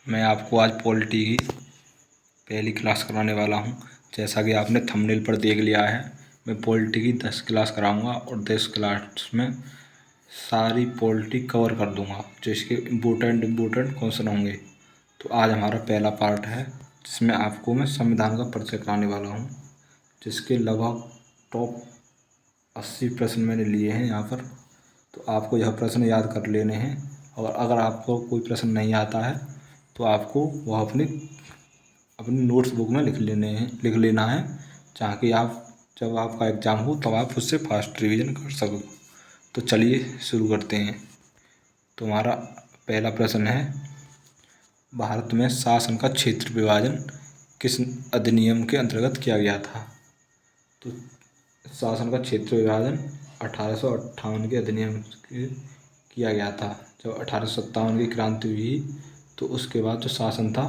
मैं आपको आज पॉलिटी की पहली क्लास कराने वाला हूँ। जैसा कि आपने थंबनेल पर देख लिया है, मैं पॉलिटी की 10 क्लास कराऊंगा और 10 क्लास में सारी पॉलिटी कवर कर दूंगा जो इसके इम्पोर्टेंट क्वेश्चन होंगे। तो आज हमारा पहला पार्ट है जिसमें आपको मैं संविधान का परिचय कराने वाला हूँ, जिसके लगभग टॉप 80 प्रश्न मैंने लिए हैं यहाँ पर। तो आपको यह प्रश्न याद कर लेने हैं और अगर आपको कोई प्रश्न नहीं आता है तो आपको वह अपनी नोट्स बुक में लिख लेना है, ताकि आप जब आपका एग्ज़ाम हो तब आप उससे फास्ट रिवीजन कर सको। तो चलिए शुरू करते हैं। तो हमारा पहला प्रश्न है, भारत में शासन का क्षेत्र विभाजन किस अधिनियम के अंतर्गत किया गया था? तो शासन का क्षेत्र विभाजन 1858 के अधिनियम के किया गया था। जब 1857 की क्रांति हुई तो उसके बाद जो शासन था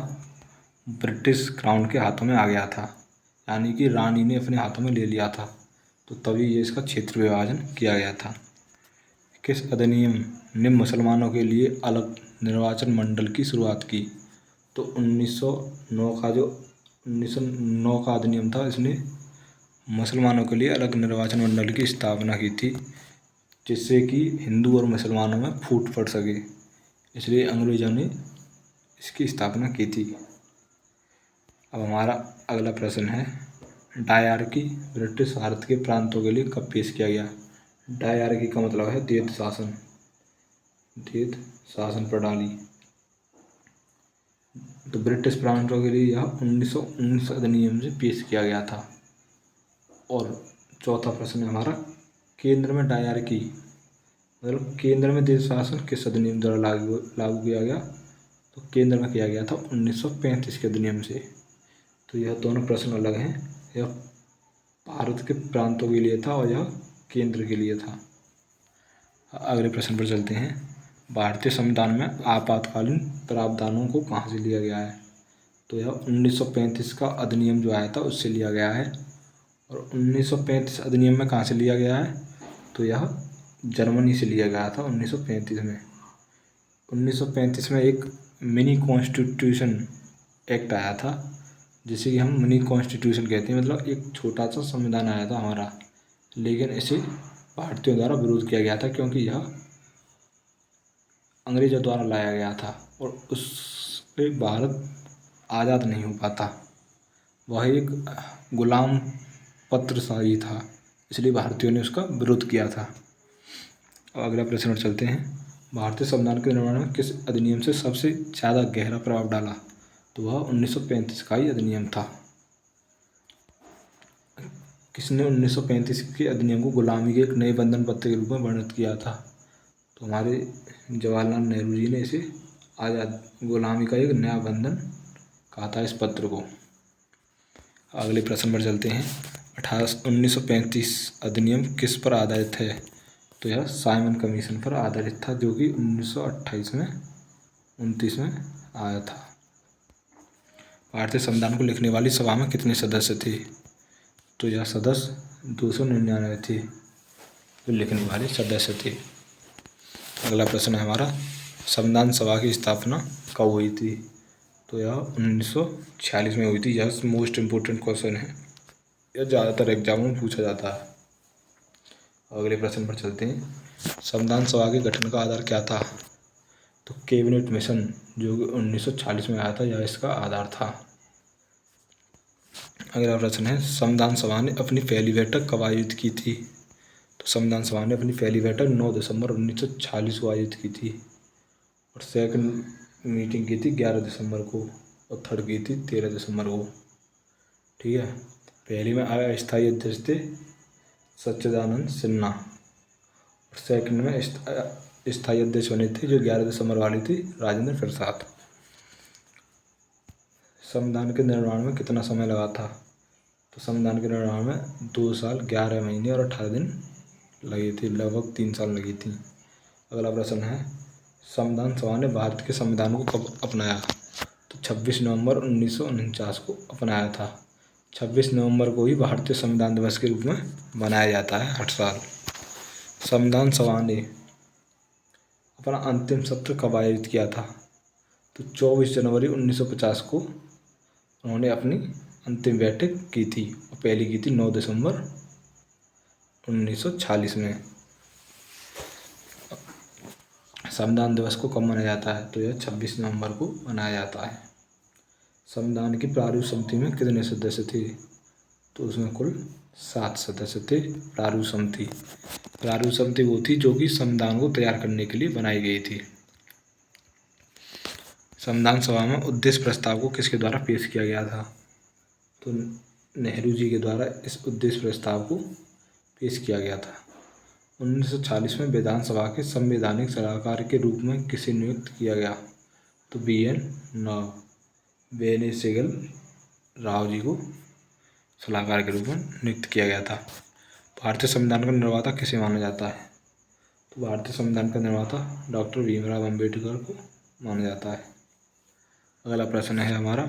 ब्रिटिश क्राउन के हाथों में आ गया था, यानी कि रानी ने अपने हाथों में ले लिया था। तो तभी ये इसका क्षेत्र विभाजन किया गया था। किस अधिनियम ने मुसलमानों के लिए अलग निर्वाचन मंडल की शुरुआत की? तो 1909 का अधिनियम था, इसने मुसलमानों के लिए अलग निर्वाचन मंडल की स्थापना की थी, जिससे कि हिंदू और मुसलमानों में फूट पड़ सके, इसलिए अंग्रेज़ों ने इसकी स्थापना की थी। अब हमारा अगला प्रश्न है, डायरकी ब्रिटिश भारत के प्रांतों के लिए कब पेश किया गया? डायरकी का मतलब है देश शासन प्रणाली। तो ब्रिटिश प्रांतों के लिए यह 1919 अधिनियम से पेश किया गया था। और चौथा प्रश्न है हमारा, केंद्र में डायरकी मतलब केंद्र में देश शासन किस अधिनियम द्वारा लागू किया गया? तो केंद्र में किया गया था 1935 के अधिनियम से। तो यह दोनों प्रश्न अलग हैं, यह भारत के प्रांतों के लिए था और यह केंद्र के लिए था। अगले प्रश्न पर चलते हैं, भारतीय संविधान में आपातकालीन प्रावधानों को कहाँ से लिया गया है? तो यह 1935 का अधिनियम जो आया था उससे लिया गया है। और 1935 अधिनियम में कहाँ से लिया गया है? तो यह जर्मनी से लिया गया था 1935 में। 1935 में एक मिनी कॉन्स्टिट्यूशन एक्ट आया था, जिसे कि हम मिनी कॉन्स्टिट्यूशन कहते हैं, मतलब एक छोटा सा संविधान आया था हमारा, लेकिन इसे भारतीयों द्वारा विरोध किया गया था क्योंकि यह अंग्रेज़ों द्वारा लाया गया था और उससे भारत आज़ाद नहीं हो पाता। वह एक गुलाम पत्रशाही था, इसलिए भारतीयों ने उसका विरोध किया था। अब अगला प्रश्न पर चलते हैं, भारतीय संविधान के निर्माण में किस अधिनियम से सबसे ज़्यादा गहरा प्रभाव डाला? तो वह 1935 का ही अधिनियम था। किसने 1935 के अधिनियम को गुलामी के एक नए बंधन पत्र के रूप में वर्णित किया था? तो हमारे जवाहरलाल नेहरू जी ने इसे आज़ाद गुलामी का एक नया बंधन कहा था इस पत्र को। अगले प्रश्न पर चलते हैं, 1935 अधिनियम किस पर आधारित है? तो यह साइमन कमीशन पर आधारित था, जो कि 1929 में आया था। भारतीय संविधान को लिखने वाली सभा में कितने सदस्य थे? तो यह सदस्य 299 थे जो लिखने वाले सदस्य थे। अगला प्रश्न है हमारा, संविधान सभा की स्थापना कब हुई थी? तो यह 1946 में हुई थी। यह मोस्ट इम्पोर्टेंट क्वेश्चन है, यह ज़्यादातर एग्जामों में पूछा जाता है। अगले प्रश्न पर चलते हैं, संविधान सभा के गठन का आधार क्या था? तो कैबिनेट मिशन जो कि 1946 में आया था, यह इसका आधार था। अगला प्रश्न है, संविधान सभा ने अपनी पहली बैठक कब आयोजित की थी? तो संविधान सभा ने अपनी पहली बैठक 9 दिसंबर 1946 को आयोजित की थी और सेकंड मीटिंग की थी 11 दिसंबर को और थर्ड की थी 13 दिसंबर को। ठीक है, पहली में अस्थायी अध्यक्ष थे सच्चिदानंद सिन्हा और सेकंड में स्थायी अध्यक्ष बने थे जो 11 दिसंबर वाली थी राजेंद्र प्रसाद। संविधान के निर्माण में कितना समय लगा था? तो संविधान के निर्माण में 2 साल 11 महीने और 18 दिन लगे थे, लगभग 3 साल लगी थी। अगला प्रश्न है, संविधान सभा ने भारत के संविधान को कब अपनाया? तो 26 नवंबर 1949 को अपनाया था। 26 नवंबर को ही भारतीय संविधान दिवस के रूप में मनाया जाता है हर साल। संविधान सभा ने अपना अंतिम सत्र कब आयोजित किया था? तो 24 जनवरी 1950 को उन्होंने अपनी अंतिम बैठक की थी और पहली की थी 9 दिसंबर 1946 में। संविधान दिवस को कब मनाया जाता है? तो यह 26 नवंबर को मनाया जाता है। संविधान की प्रारूप समिति में कितने सदस्य थे? तो उसमें कुल 7 सदस्य थे। प्रारूप समिति वो थी जो कि संविधान को तैयार करने के लिए बनाई गई थी। संविधान सभा में उद्देश्य प्रस्ताव को किसके द्वारा पेश किया गया था? तो नेहरू जी के द्वारा इस उद्देश्य प्रस्ताव को पेश किया गया था। 1940 में विधानसभा के संवैधानिक सलाहकार के रूप में किसे नियुक्त किया गया? तो BN वेणुगोपाल राव जी को सलाहकार के रूप में नियुक्त किया गया था। भारतीय संविधान का निर्माता किसे माना जाता है? तो भारतीय संविधान का निर्माता डॉक्टर भीमराव अम्बेडकर को माना जाता है। अगला प्रश्न है हमारा,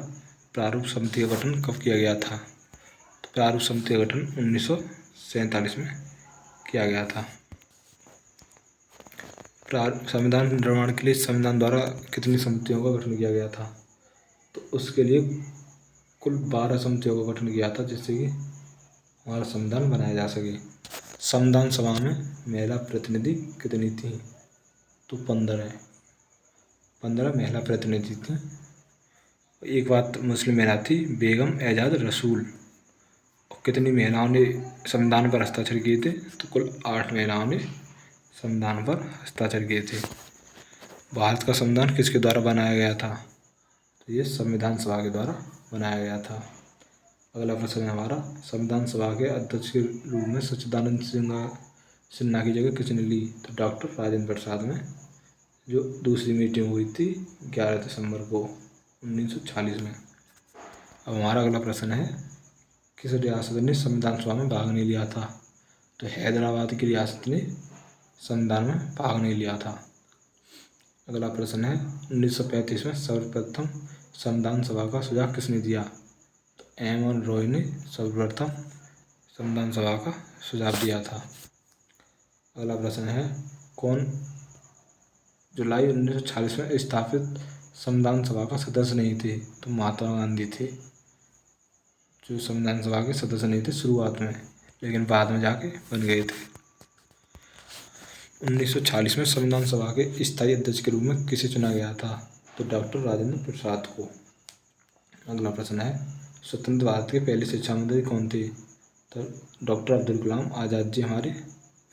प्रारूप समिति का गठन कब किया गया था? तो प्रारूप समिति का गठन 1947 में किया गया था। संविधान निर्माण के लिए संविधान द्वारा कितनी समितियों का गठन किया गया था? तो उसके लिए कुल 12 समितियों का गठन किया था, जिससे कि हमारा संविधान बनाया जा सके। संविधान सभा में महिला प्रतिनिधि कितनी थी? तो 15 महिला प्रतिनिधि थी। एक बात मुस्लिम महिला थी, बेगम एजाज रसूल। और कितनी महिलाओं ने संविधान पर हस्ताक्षर किए थे? तो कुल 8 महिलाओं ने संविधान पर हस्ताक्षर किए थे। भारत का संविधान किसके द्वारा बनाया गया था? तो ये संविधान सभा के द्वारा बनाया गया था। अगला प्रश्न है हमारा, संविधान सभा के अध्यक्ष के रूप में सच्चिदानंद सिन्हा की जगह किसने ली? तो डॉक्टर राजेंद्र प्रसाद में जो दूसरी मीटिंग हुई थी 11 दिसंबर को 1940 में। अब हमारा अगला प्रश्न है, किस रियासत ने संविधान सभा में भाग नहीं लिया था? तो हैदराबाद की रियासत ने संविधान में भाग नहीं लिया था। अगला प्रश्न है, 1935 में सर्वप्रथम संविधान सभा का सुझाव किसने दिया? तो M.N. रॉय ने सर्वप्रथम संविधान सभा का सुझाव दिया था। अगला प्रश्न है, कौन जुलाई 1946 में स्थापित संविधान सभा का सदस्य नहीं थे? तो महात्मा गांधी थे जो संविधान सभा के सदस्य नहीं थे शुरुआत में, लेकिन बाद में जाके बन गए थे। 1940 में संविधान सभा के स्थायी अध्यक्ष के रूप में किसे चुना गया था? तो डॉक्टर राजेंद्र प्रसाद को। अगला प्रश्न है, स्वतंत्र भारत के पहले शिक्षा मंत्री कौन थे? तो डॉक्टर अब्दुल कलाम आज़ाद जी हमारे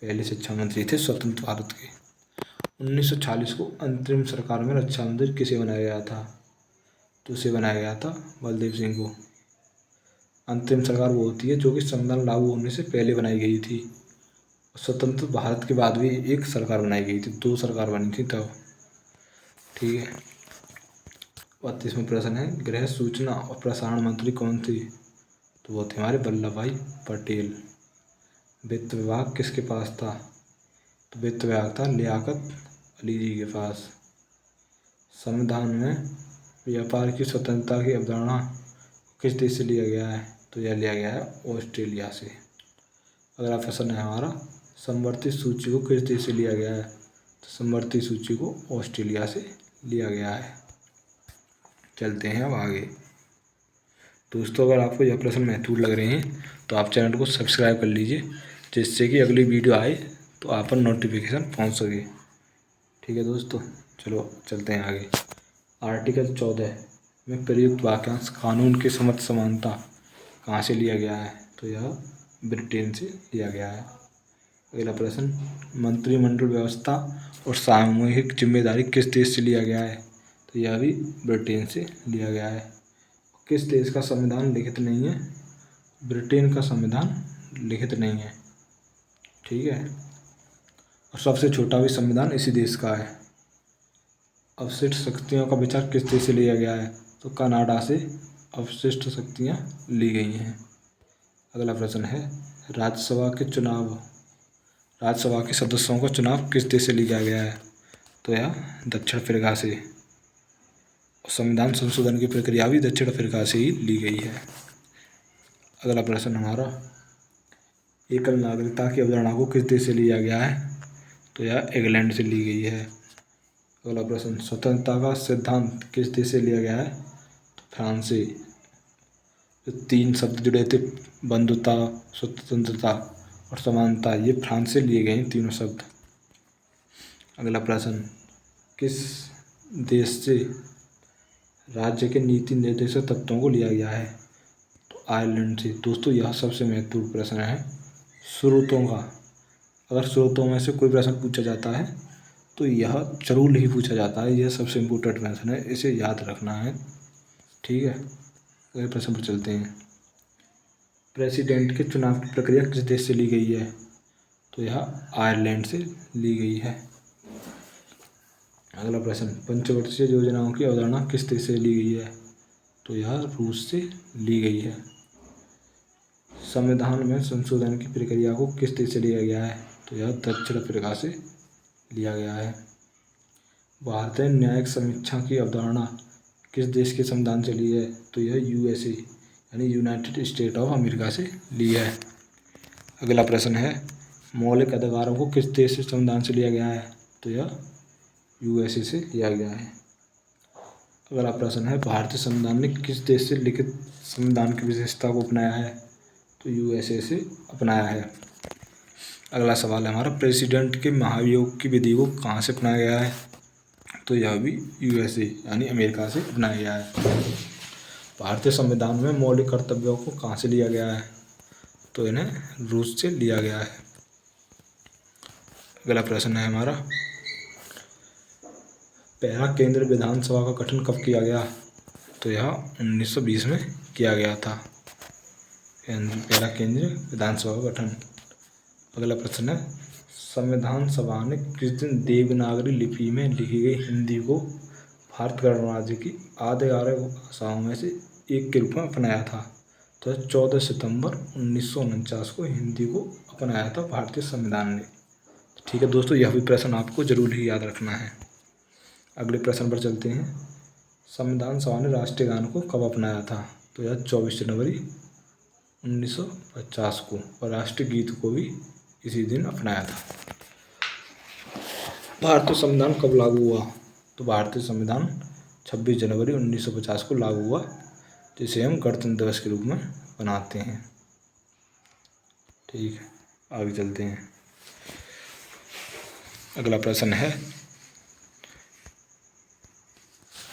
पहले शिक्षा मंत्री थे स्वतंत्र भारत के। 1940 को अंतरिम सरकार में रक्षा मंत्री किसे बनाया गया था? तो उसे बनाया गया था बलदेव सिंह को। अंतरिम सरकार वो होती है जो कि संविधान लागू होने से पहले बनाई गई थी। स्वतंत्र भारत के बाद भी एक सरकार बनाई गई थी, 2 सरकार बनी थी तब। ठीक है। 32वां प्रश्न है, गृह सूचना और प्रसारण मंत्री कौन थे? तो वो थे हमारे वल्लभ भाई पटेल। वित्त विभाग किसके पास था? तो वित्त विभाग था लियाकत अली जी के पास। संविधान में व्यापार की स्वतंत्रता की अवधारणा किस देश से लिया गया है? तो यह लिया गया है ऑस्ट्रेलिया से। अगला प्रश्न है हमारा, समवर्ती सूची को किस देश से लिया गया है? तो समवर्ती सूची को ऑस्ट्रेलिया से लिया गया है। चलते हैं अब आगे। दोस्तों, अगर आपको यह प्रश्न महत्वपूर्ण लग रहे हैं तो आप चैनल को सब्सक्राइब कर लीजिए, जिससे कि अगली वीडियो आए तो आप पर नोटिफिकेशन पहुंच सके। ठीक है दोस्तों, चलो चलते हैं आगे। आर्टिकल 14 में प्रयुक्त वाक्यांश कानून के समक्ष समानता कहाँ से लिया गया है? तो यह ब्रिटेन से लिया गया है। अगला प्रश्न, मंत्रिमंडल व्यवस्था और सामूहिक जिम्मेदारी किस देश से लिया गया है? तो यह भी ब्रिटेन से लिया गया है। किस देश का संविधान लिखित नहीं है? ब्रिटेन का संविधान लिखित नहीं है। ठीक है। और सबसे छोटा भी संविधान इसी देश का है। अवशिष्ट शक्तियों का विचार किस देश से लिया गया है? तो कनाडा से अवशिष्ट शक्तियाँ ली गई हैं। अगला प्रश्न है, राज्यसभा के सदस्यों का चुनाव किस देश से लिया गया है? तो यह दक्षिण अफ्रीका से। संविधान संशोधन की प्रक्रिया भी दक्षिण अफ्रीका से ही ली गई है। अगला प्रश्न हमारा, एकल नागरिकता की अवधारणा को किस देश से लिया गया है? तो यह इंग्लैंड से ली गई है। अगला प्रश्न, स्वतंत्रता का सिद्धांत किस देश से लिया गया है? तो फ्रांस से। जो 3 शब्द जुड़े थे, बंधुता, स्वतंत्रता और समानता, ये फ्रांस से लिए गए हैं तीनों शब्द। अगला प्रश्न, किस देश से राज्य के नीति निर्देशक तत्वों को लिया गया है? तो आयरलैंड से। दोस्तों यह सबसे महत्वपूर्ण प्रश्न है स्रोतों का। अगर स्रोतों में से कोई प्रश्न पूछा जाता है तो यह जरूर ही पूछा जाता है, यह सबसे इम्पोर्टेंट प्रश्न है, इसे याद रखना है। ठीक है, अगले प्रश्न पर चलते हैं। प्रेसिडेंट के चुनाव की प्रक्रिया किस देश से ली गई है? तो यह आयरलैंड से ली गई है। अगला प्रश्न, पंचवर्षीय योजनाओं की अवधारणा किस देश से ली गई है? तो यह रूस से ली गई है। संविधान में संशोधन की प्रक्रिया को किस देश से लिया गया है? तो यह दक्षिण अफ्रीका से लिया गया है। भारतीय न्यायिक समीक्षा की अवधारणा किस देश के संविधान से ली है? तो यह यूएसए यानी यूनाइटेड स्टेट ऑफ अमेरिका से ली है। अगला प्रश्न है, मौलिक अधिकारों को किस देश से संविधान से लिया गया है? तो यह यूएसए से लिया गया है। अगला प्रश्न है, भारतीय संविधान ने किस देश से लिखित संविधान की विशेषता को अपनाया है? तो यूएसए से अपनाया है। अगला सवाल है हमारा, प्रेसिडेंट के महाभियोग की विधि को कहाँ से अपनाया गया है? तो यह भी यूएसए यानी अमेरिका से अपनाया गया है। भारतीय संविधान में मौलिक कर्तव्यों को कहाँ से लिया गया है? तो इन्हें रूस से लिया गया है। अगला प्रश्न है हमारा, पहला केंद्रीय विधानसभा का गठन कब किया गया? तो यह 1920 में किया गया था, पहला केंद्रीय विधानसभा का गठन। अगला प्रश्न है, संविधान सभा ने किस दिन देवनागरी लिपि में लिखी गई हिंदी को भारत गणराज्य की आधिकारिक भाषाओं में से एक के रूप में अपनाया था? तो 14 सितंबर 1949 को हिंदी को अपनाया था भारतीय संविधान ने। ठीक है दोस्तों, यह भी प्रश्न आपको जरूर ही याद रखना है। अगले प्रश्न पर चलते हैं, संविधान सभा ने राष्ट्रीय गान को कब अपनाया था? तो यह 24 जनवरी 1950 को, और राष्ट्रीय गीत को भी इसी दिन अपनाया था। भारतीय संविधान कब लागू हुआ? तो भारतीय संविधान 26 जनवरी 1950 को लागू हुआ, जिसे हम गणतंत्र दिवस के रूप में मनाते हैं। ठीक है, आगे चलते हैं। अगला प्रश्न है,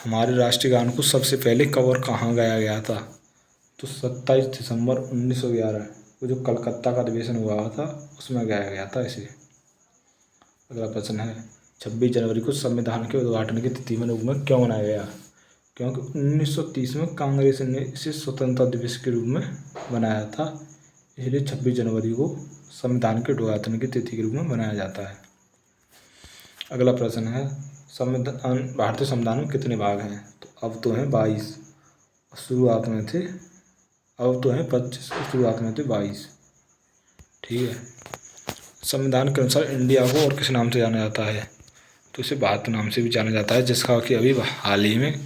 हमारे राष्ट्रीय गान को सबसे पहले कब और कहाँ गाया गया था? तो 27 दिसंबर 1911 को जो कलकत्ता का अधिवेशन हुआ था उसमें गाया गया था इसे। अगला प्रश्न है, 26 जनवरी को संविधान के उद्घाटन की तिथि में रूप में क्यों मनाया गया? क्योंकि 1930 में कांग्रेस ने इसे स्वतंत्रता दिवस के रूप में बनाया था, इसलिए 26 जनवरी को संविधान के उद्घाटन की तिथि के रूप में मनाया जाता है। अगला प्रश्न है, भारतीय संविधान में कितने भाग हैं? तो अब तो हैं 22, शुरुआत में थे, अब तो हैं 25, शुरुआत में थे 22। ठीक है, संविधान के अनुसार इंडिया को और किस नाम से जाना जाता है? तो इसे भारत नाम से भी जाना जाता है, जिसका कि अभी हाल ही में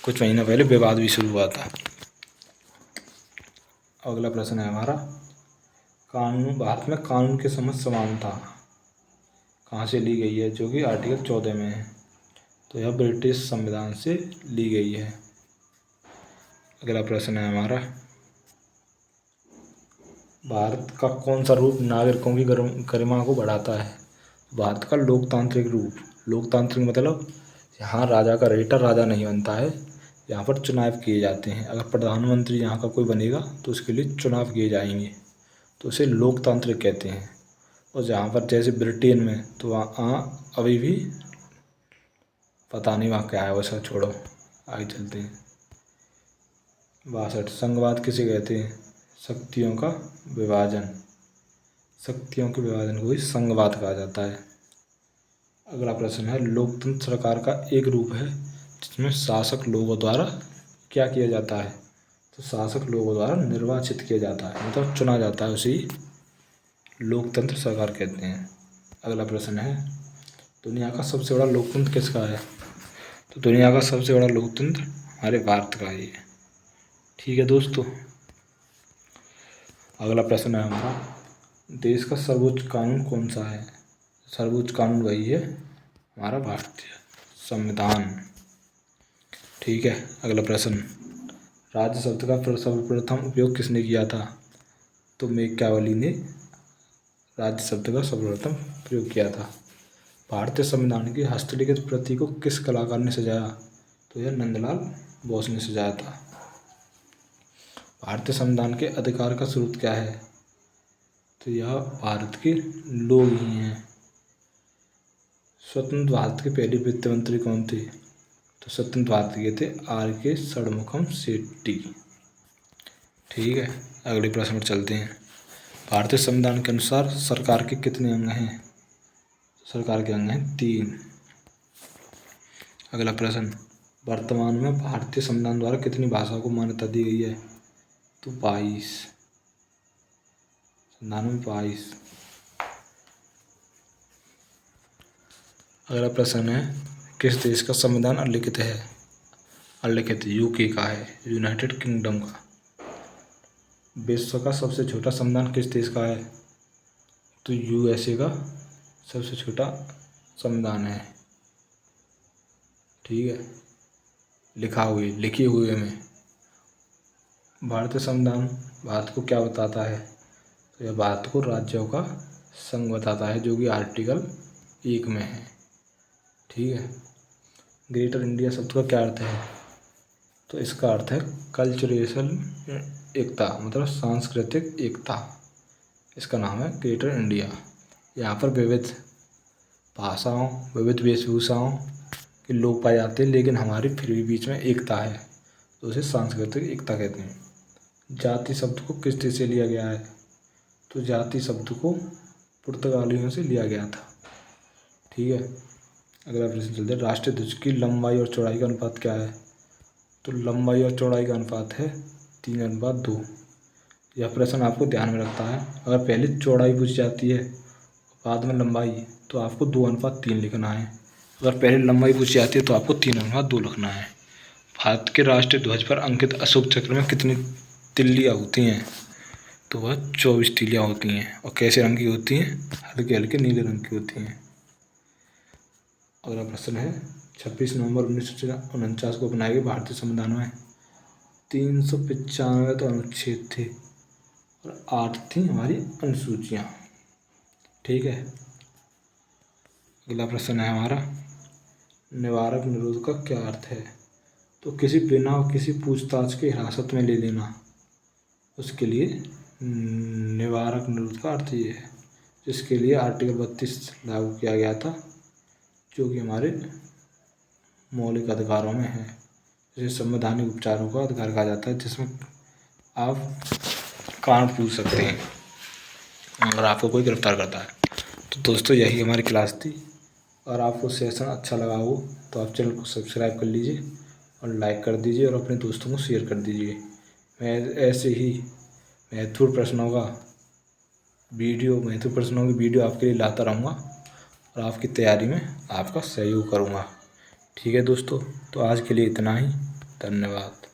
कुछ महीना पहले विवाद भी शुरू हुआ था। अगला प्रश्न है हमारा, कानून, भारत में कानून की समझ समानता कहाँ से ली गई है? जो कि आर्टिकल 14 में है। तो यह ब्रिटिश संविधान से ली गई है। अगला प्रश्न है हमारा, भारत का कौन सा रूप नागरिकों की गरिमा को बढ़ाता है? भारत का लोकतांत्रिक रूप। लोकतांत्रिक मतलब यहाँ राजा का रेटा राजा नहीं बनता है, यहाँ पर चुनाव किए जाते हैं। अगर प्रधानमंत्री यहाँ का कोई बनेगा तो उसके लिए चुनाव किए जाएंगे, तो उसे लोकतांत्रिक कहते हैं। और जहाँ पर जैसे ब्रिटेन में, तो वहाँ अभी भी पता नहीं वहाँ क्या है, वैसा छोड़ो, आगे चलते हैं। 62, संघवाद किसे कहते हैं? शक्तियों का विभाजन, शक्तियों के विभाजन को ही संघवाद कहा जाता है। अगला प्रश्न है, लोकतंत्र सरकार का एक रूप है जिसमें शासक लोगों द्वारा क्या किया जाता है? तो शासक लोगों द्वारा निर्वाचित किया जाता है, मतलब चुना जाता है, उसे लोकतंत्र सरकार कहते हैं। अगला प्रश्न है, दुनिया का सबसे बड़ा लोकतंत्र किसका है? तो दुनिया का सबसे बड़ा लोकतंत्र हमारे भारत का ही है। ठीक है दोस्तों, अगला प्रश्न है हमारा, देश का सर्वोच्च कानून कौन सा है? सर्वोच्च कानून वही है हमारा भारतीय संविधान। ठीक है, अगला प्रश्न, राज्य शब्द का सर्वप्रथम उपयोग किसने किया था? तो मैकियावेली ने राज्य शब्द का सर्वप्रथम प्रयोग किया था। भारतीय संविधान की हस्तलिखित प्रति को किस कलाकार ने सजाया? तो यह नंदलाल बोस ने सजाया था। भारतीय संविधान के अधिकार का स्रोत क्या है? तो यह भारत के लोग ही हैं। स्वतंत्र भारत के पहले वित्त मंत्री कौन थे? तो स्वतंत्र भारत के थे R.K. षणमुखम शेट्टी। ठीक है, अगले प्रश्न पर चलते हैं। भारतीय संविधान के अनुसार सरकार के कितने अंग हैं? सरकार के अंग हैं 3। अगला प्रश्न, वर्तमान में भारतीय संविधान द्वारा कितनी भाषाओं को मान्यता दी गई है? तो 22। संविधान में 22। अगला प्रश्न है, किस देश का संविधान अलिखित है? अलिखित UK का है, यूनाइटेड किंगडम का। विश्व का सबसे छोटा संविधान किस देश का है? तो USA का सबसे छोटा संविधान है। ठीक है, लिखे हुए में भारतीय संविधान भारत को क्या बताता है? तो यह भारत को राज्यों का संघ बताता है, जो कि आर्टिकल 1 में है। ठीक है, ग्रेटर इंडिया शब्द का क्या अर्थ है? तो इसका अर्थ है कल्चरल एकता, मतलब सांस्कृतिक एकता। इसका नाम है ग्रेटर इंडिया। यहाँ पर विविध भाषाओं, विविध वेशभूषाओं के लोग पाए जाते हैं, लेकिन हमारी फिर भी बीच में एकता है, तो उसे सांस्कृतिक एकता कहते हैं। जाति शब्द को किस देश से लिया गया है? तो जाति शब्द को पुर्तगालियों से लिया गया था। ठीक है, अगला प्रश्न चलते हैं, राष्ट्रीय ध्वज की लंबाई और चौड़ाई का अनुपात क्या है? तो लंबाई और चौड़ाई का अनुपात है 3:2। यह प्रश्न आपको ध्यान में रखता है, अगर पहले चौड़ाई पूछ जाती है बाद में लंबाई, तो आपको 2:3 लिखना है। अगर पहले लंबाई पूछी जाती है तो आपको 3:2 लिखना है। भारत के राष्ट्रीय ध्वज पर अंकित अशोक चक्र में कितनी तिल्लियाँ होती हैं? तो वह 24 तिल्लियाँ होती हैं। और कैसे रंग की होती हैं? हल्के हल्के नीले रंग की होती हैं। अगला प्रश्न है, 26 नवंबर 1949 को बनाए गए भारतीय संविधान में 395 तो अनुच्छेद थे और 8 थी हमारी अनुसूचियाँ। ठीक है, अगला प्रश्न है हमारा, निवारक निरोध का क्या अर्थ है? तो किसी बिना किसी पूछताछ के हिरासत में ले लेना, उसके लिए निवारक निरोध का अर्थ ये है, जिसके लिए आर्टिकल 32 लागू किया गया था, जो कि हमारे मौलिक अधिकारों में है। जिसे संवैधानिक उपचारों का अधिकार कहा जाता है, जिसमें आप कारण पूछ सकते हैं अगर आपको कोई गिरफ्तार करता है। तो दोस्तों, यही हमारी क्लास थी। अगर आपको सेशन अच्छा लगा हो तो आप चैनल को सब्सक्राइब कर लीजिए और लाइक कर दीजिए और अपने दोस्तों को शेयर कर दीजिए। मैं ऐसे ही महत्वपूर्ण प्रश्नों की वीडियो आपके लिए लाता रहूँगा और आपकी तैयारी में आपका सहयोग करूँगा। ठीक है दोस्तों, तो आज के लिए इतना ही। धन्यवाद।